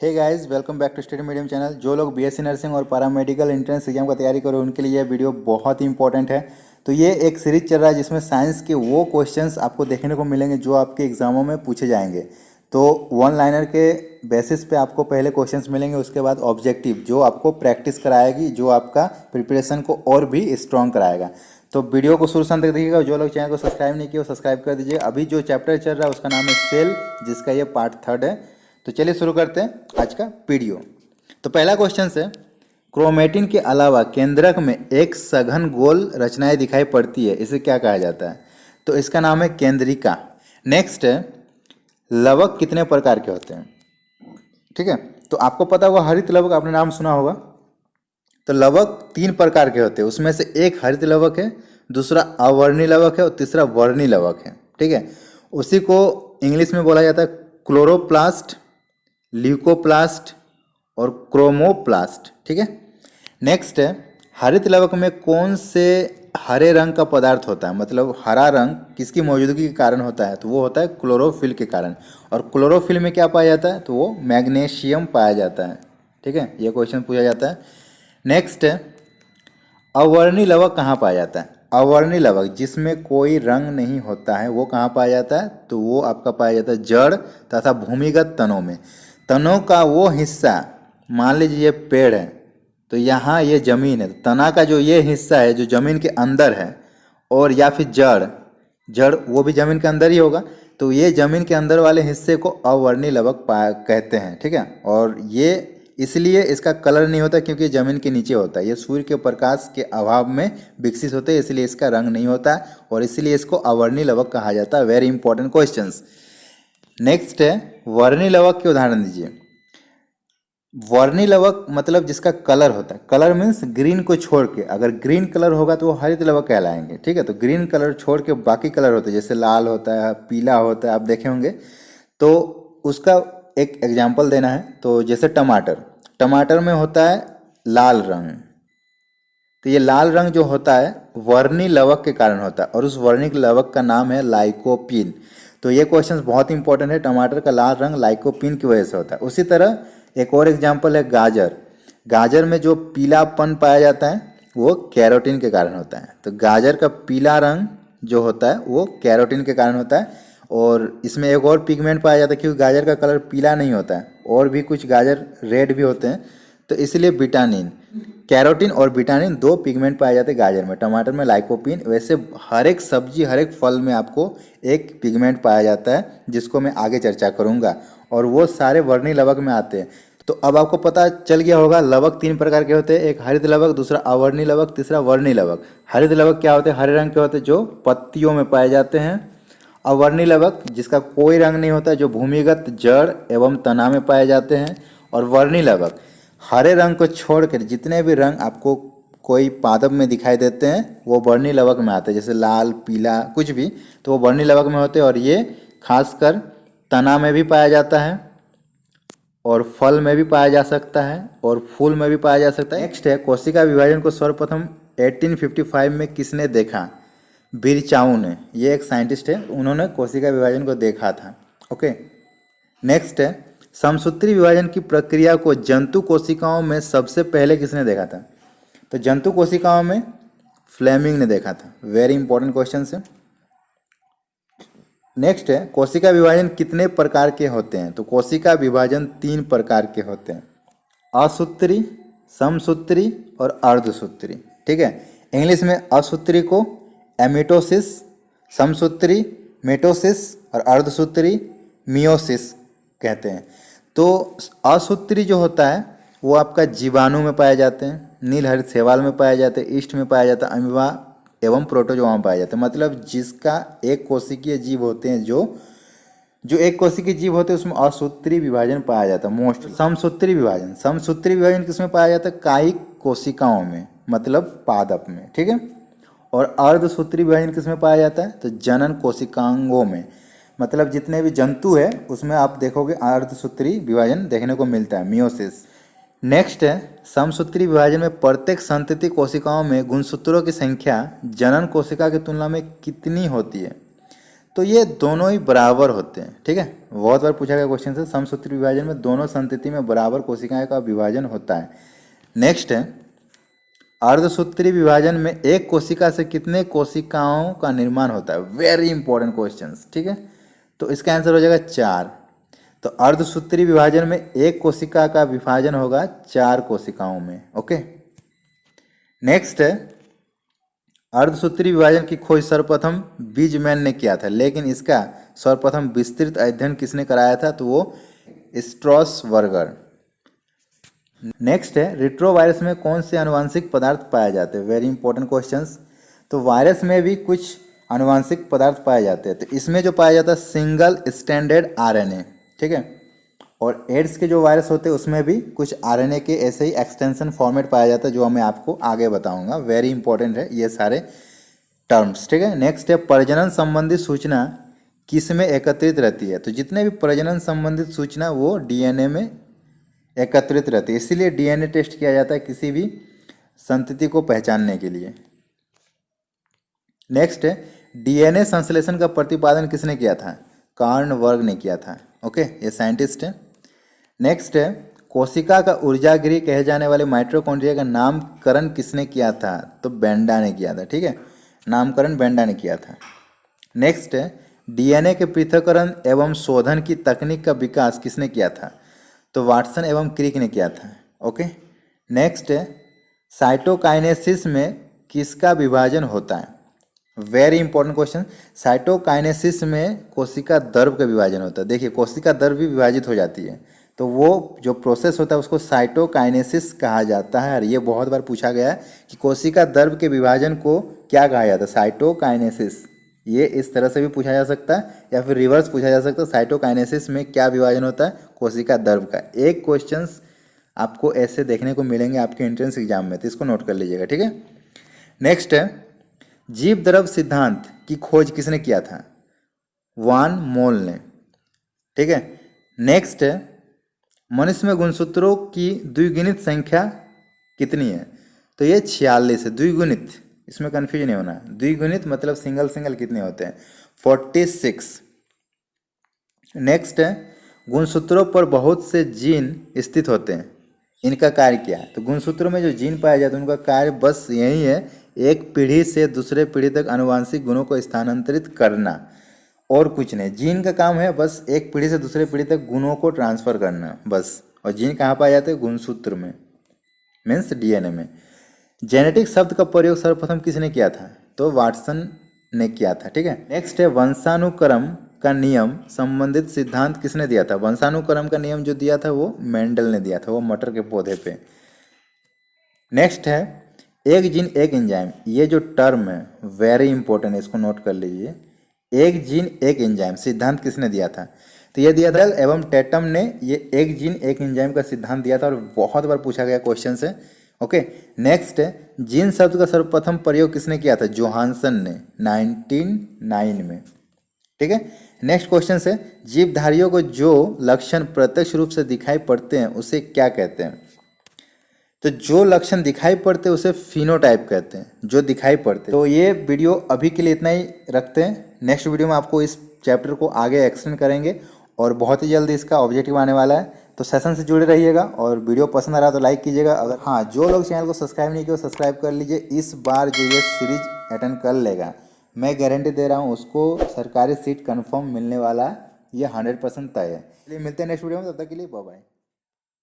Hey guys, welcome back to Study Medium channel. जो लोग BSc nursing और paramedical entrance exam का तैयारी करो उनके लिए यह वीडियो बहुत ही इंपॉर्टेंट है। तो ये एक सीरीज चल रहा है जिसमें साइंस के वो क्वेश्चंस आपको देखने को मिलेंगे जो आपके एग्जामों में पूछे जाएंगे। तो वन लाइनर के बेसिस पे आपको पहले क्वेश्चंस मिलेंगे, उसके बाद ऑब्जेक्टिव जो आपको प्रैक्टिस कराएगी, जो आपका प्रिपरेशन को और भी स्ट्रॉन्ग कराएगा। तो वीडियो को शुरू से अंत तक देखिएगा। जो लोग चैनल को सब्सक्राइब नहीं किए वो सब्सक्राइब कर दीजिए। अभी जो चैप्टर चल रहा है उसका नाम है सेल, जिसका ये पार्ट 3 है। तो चलिए शुरू करते हैं आज का वीडियो। तो पहला क्वेश्चन है, क्रोमेटिन के अलावा केंद्रक में एक सघन गोल रचनाएं दिखाई पड़ती है, इसे क्या कहा जाता है? तो इसका नाम है केंद्रिका। नेक्स्ट है, लवक कितने प्रकार के होते हैं? ठीक है, तो आपको पता होगा हरित लवक, आपने नाम सुना होगा। तो लवक 3 प्रकार के होते हैं, उसमें से एक हरित लवक है, दूसरा अवर्णी लवक है और तीसरा वर्णी लवक है। ठीक है, उसी को इंग्लिश में बोला जाता है क्लोरोप्लास्ट, ल्यूकोप्लास्ट और क्रोमोप्लास्ट। ठीक है, नेक्स्ट है, हरित लवक में कौन से हरे रंग का पदार्थ होता है? मतलब हरा रंग किसकी मौजूदगी के कारण होता है? तो वो होता है क्लोरोफिल के कारण। और क्लोरोफिल में क्या पाया जाता है? तो वो मैग्नीशियम पाया जाता है। ठीक है, ये क्वेश्चन पूछा जाता है। नेक्स्ट है, अवर्णी लवक कहाँ पाया जाता है? अवर्णी लवक जिसमें कोई रंग नहीं होता है वो कहाँ पाया जाता है? तो वो आपका पाया जाता है जड़ तथा भूमिगत तनों में। तनों का वो हिस्सा, मान लीजिए ये पेड़ है तो यहाँ ये जमीन है, तो तना का जो ये हिस्सा है जो जमीन के अंदर है, और या फिर जड़, जड़ वो भी जमीन के अंदर ही होगा, तो ये जमीन के अंदर वाले हिस्से को अवर्णी लवक कहते हैं। ठीक है, और ये इसलिए इसका कलर नहीं होता क्योंकि जमीन के नीचे होता है, ये सूर्य के प्रकाश के अभाव में विकसित होते हैं, इसलिए इसका रंग नहीं होता है और इसीलिए इसको अवर्णी लवक कहा जाता है। Very important questions. नेक्स्ट है, वर्णी लवक के उदाहरण दीजिए। वर्णी लवक मतलब जिसका कलर होता है, कलर मीन्स ग्रीन को छोड़ के, अगर ग्रीन कलर होगा तो वो हरित लवक कहलाएंगे। ठीक है, तो ग्रीन कलर छोड़ के बाकी कलर होते हैं, जैसे लाल होता है, पीला होता है, आप देखे होंगे। तो उसका एक एग्जाम्पल देना है, तो जैसे टमाटर, टमाटर में होता है लाल रंग, तो ये लाल रंग जो होता है वर्णी लवक के कारण होता है और उस वर्णी लवक का नाम है लाइकोपीन। तो ये क्वेश्चन बहुत इंपॉर्टेंट है, टमाटर का लाल रंग लाइकोपीन की वजह से होता है। उसी तरह एक और एग्जाम्पल है गाजर, गाजर में जो पीलापन पाया जाता है वो कैरोटीन के कारण होता है। तो गाजर का पीला रंग जो होता है वो कैरोटीन के कारण होता है। और इसमें एक और पिगमेंट पाया जाता है, क्योंकि गाजर का कलर पीला नहीं होता है, और भी कुछ गाजर रेड भी होते हैं, तो इसलिए विटामिन, कैरोटीन और विटामिन 2 पिगमेंट पाए जाते हैं गाजर में। टमाटर में लाइकोपीन। वैसे हर एक सब्जी, हर एक फल में आपको एक पिगमेंट पाया जाता है जिसको मैं आगे चर्चा करूंगा, और वो सारे वर्णी लवक में आते हैं। तो अब आपको पता चल गया होगा लवक 3 प्रकार के होते हैं, एक हरित लवक, दूसरा अवर्णी लवक, तीसरा वर्णी लवक। हरित लवक क्या होते हैं? हरे रंग के होते हैं जो पत्तियों में पाए जाते हैं। अवर्णी लवक जिसका कोई रंग नहीं होता, जो भूमिगत जड़ एवं तना में पाए जाते हैं। और वर्णी लवक हरे रंग को छोड़कर जितने भी रंग आपको कोई पादप में दिखाई देते हैं वो वर्णी लवक में आते हैं, जैसे लाल, पीला, कुछ भी, तो वो वर्णी लवक में होते हैं। और ये खासकर तना में भी पाया जाता है, और फल में भी पाया जा सकता है, और फूल में भी पाया जा सकता है। नेक्स्ट है, कोशिका विभाजन को सर्वप्रथम 1855 में किसने देखा? बिरचाऊ ने, ये एक साइंटिस्ट है, उन्होंने कोशिका विभाजन को देखा था। ओके, नेक्स्ट है, समसूत्री विभाजन की प्रक्रिया को जंतु कोशिकाओं में सबसे पहले किसने देखा था? तो जंतु कोशिकाओं में फ्लेमिंग ने देखा था। वेरी इंपॉर्टेंट क्वेश्चन है। नेक्स्ट है, कोशिका विभाजन कितने प्रकार के होते हैं? तो कोशिका विभाजन 3 प्रकार के होते हैं, असूत्री, समसूत्री और अर्धसूत्री। ठीक है, इंग्लिश में असूत्री को एमिटोसिस, समसूत्री मेटोसिस और अर्धसूत्री मियोसिस कहते हैं। तो असूत्री जो होता है वो आपका जीवाणु में पाए जाते हैं, नील हरित शैवाल में पाए जाते हैं, ईस्ट में पाया जाता है, अमीबा एवं प्रोटोजोआ में पाया जाता है। मतलब जिसका एक कोशिकीय जीव होते हैं, जो एक कोशिकीय जीव होते हैं उसमें असूत्री विभाजन पाया जाता है मोस्ट। समसूत्री विभाजन, समसूत्री विभाजन किसमें पाया जाता है? कायिक कोशिकाओं में, मतलब पादप में। ठीक है, और अर्धसूत्री विभाजन किसमें पाया जाता है? तो जनन कोशिकांगों में, मतलब जितने भी जंतु है उसमें आप देखोगे अर्धसूत्री विभाजन देखने को मिलता है, मियोसिस। नेक्स्ट है, समसूत्री विभाजन में प्रत्येक संतति कोशिकाओं में गुणसूत्रों की संख्या जनन कोशिका की तुलना में कितनी होती है? तो ये दोनों ही बराबर होते हैं, ठीक है। बहुत बार पूछा गया क्वेश्चन से, समसूत्री विभाजन में दोनों संतति में बराबर कोशिकाएं का विभाजन होता है। नेक्स्ट है अर्धसूत्री विभाजन में एक कोशिका से कितने कोशिकाओं का निर्माण होता है। वेरी इंपॉर्टेंट क्वेश्चन, ठीक है। तो इसका आंसर हो जाएगा 4। तो अर्धसूत्री विभाजन में एक कोशिका का विभाजन होगा 4 कोशिकाओं में। ओके, नेक्स्ट है अर्धसूत्री विभाजन की खोज सर्वप्रथम बीजमैन ने किया था, लेकिन इसका सर्वप्रथम विस्तृत अध्ययन किसने कराया था, तो वो स्ट्रॉसबर्गर। नेक्स्ट है रिट्रोवायरस में कौन से आनुवांशिक पदार्थ पाए जाते हैं। Very important questions. तो वायरस में भी कुछ आनुवांशिक पदार्थ पाए जाते हैं। तो इसमें जो पाया जाता है सिंगल स्टैंडर्ड आरएनए, ठीक है। और एड्स के जो वायरस होते हैं उसमें भी कुछ आरएनए के ऐसे ही एक्सटेंशन फॉर्मेट पाया जाता है, जो मैं आपको आगे बताऊंगा। वेरी इंपॉर्टेंट है ये सारे टर्म्स, ठीक है। नेक्स्ट है प्रजनन संबंधी सूचना किस में एकत्रित रहती है। तो जितने भी प्रजनन संबंधित सूचना वो डीएनए में एकत्रित रहती है, इसीलिए डीएनए टेस्ट किया जाता है किसी भी संतति को पहचानने के लिए। नेक्स्ट है डीएनए संश्लेषण का प्रतिपादन किसने किया था, कार्नवर्ग ने किया था। ओके, ये साइंटिस्ट है। नेक्स्ट है कोशिका का ऊर्जागृह कहे जाने वाले माइटोकॉन्ड्रिया का नामकरण किसने किया था, तो बेंडा ने किया था, ठीक है। नामकरण बेंडा ने किया था। नेक्स्ट है डीएनए के पृथक्करण एवं शोधन की तकनीक का विकास किसने किया था, तो वाटसन एवं क्रिक ने किया था। ओके, नेक्स्ट है साइटोकाइनेसिस में किसका विभाजन होता है। Very important question. साइटोकाइनेसिस में कोशिका द्रव्य का विभाजन होता है। देखिए कोशिका द्रव्य भी विभाजित हो जाती है, तो वो जो प्रोसेस होता है उसको साइटोकाइनेसिस कहा जाता है। और ये बहुत बार पूछा गया है कि कोशिका द्रव्य के विभाजन को क्या कहा जाता है, साइटोकाइनेसिस। ये इस तरह से भी पूछा जा सकता है या फिर रिवर्स पूछा जा सकता है, साइटोकाइनेसिस में क्या विभाजन होता है, कोशिका द्रव्य का। एक क्वेश्चंस आपको ऐसे देखने को मिलेंगे आपके एंट्रेंस एग्जाम में, तो इसको नोट कर लीजिएगा, ठीक है। नेक्स्ट है जीव द्रव्य सिद्धांत की खोज किसने किया था, वान मोल ने, ठीक है। नेक्स्ट है मनुष्य में गुणसूत्रों की द्विगुणित संख्या कितनी है, तो ये 46 है। द्विगुणित, इसमें कंफ्यूज नहीं होना। द्विगुणित मतलब सिंगल सिंगल कितने होते हैं, 46। नेक्स्ट है गुणसूत्रों पर बहुत से जीन स्थित होते हैं, इनका कार्य क्या है। तो गुणसूत्रों में जो जीन पाए जाते हैं उनका कार्य बस यही है, एक पीढ़ी से दूसरे पीढ़ी तक आनुवांशिक गुणों को स्थानांतरित करना, और कुछ नहीं। जीन का काम है बस एक पीढ़ी से दूसरे पीढ़ी तक गुणों को ट्रांसफर करना बस। और जीन कहाँ पाए जाते हैं, गुणसूत्र में, मीन्स डीएनए में। जेनेटिक शब्द का प्रयोग सर्वप्रथम किसने किया था, तो वाटसन ने किया था, ठीक है। नेक्स्ट है वंशानुक्रम का नियम संबंधित सिद्धांत किसने दिया था। वंशानुक्रम का नियम जो दिया था वो मेंडल ने दिया था, वो मटर के पौधे पे। नेक्स्ट है एक जीन एक एंजाइम, ये जो टर्म है वेरी इंपॉर्टेंट है, इसको नोट कर लीजिए। एक जीन एक एंजाइम सिद्धांत किसने दिया था, तो ये दिया था एवं टेटम ने ये एक जीन एक एंजाइम का सिद्धांत दिया था, और बहुत बार पूछा गया क्वेश्चन से। ओके, नेक्स्ट है जीन शब्द का सर्वप्रथम प्रयोग किसने किया था, जोहानसन ने 1909 में, ठीक है। नेक्स्ट क्वेश्चन है जीवधारियों को जो लक्षण प्रत्यक्ष रूप से दिखाई पड़ते हैं उसे क्या कहते हैं, तो जो लक्षण दिखाई पड़ते हैं उसे फिनोटाइप कहते हैं, जो दिखाई पड़ते हैं। तो ये वीडियो अभी के लिए इतना ही रखते हैं। नेक्स्ट वीडियो में आपको इस चैप्टर को आगे एक्सप्लेन करेंगे, और बहुत ही जल्दी इसका ऑब्जेक्टिव आने वाला है। तो सेशन से जुड़े रहिएगा, और वीडियो पसंद आ रहा तो लाइक कीजिएगा। अगर हाँ, जो लोग चैनल को सब्सक्राइब नहीं किया सब्सक्राइब कर लीजिए। इस बार जो ये सीरीज अटेंड कर लेगा, मैं गारंटी दे रहा हूँ उसको सरकारी सीट कन्फर्म मिलने वाला, ये 100% तय है। चलिए मिलते हैं नेक्स्ट वीडियो में, तब तक के लिए बाय बाय।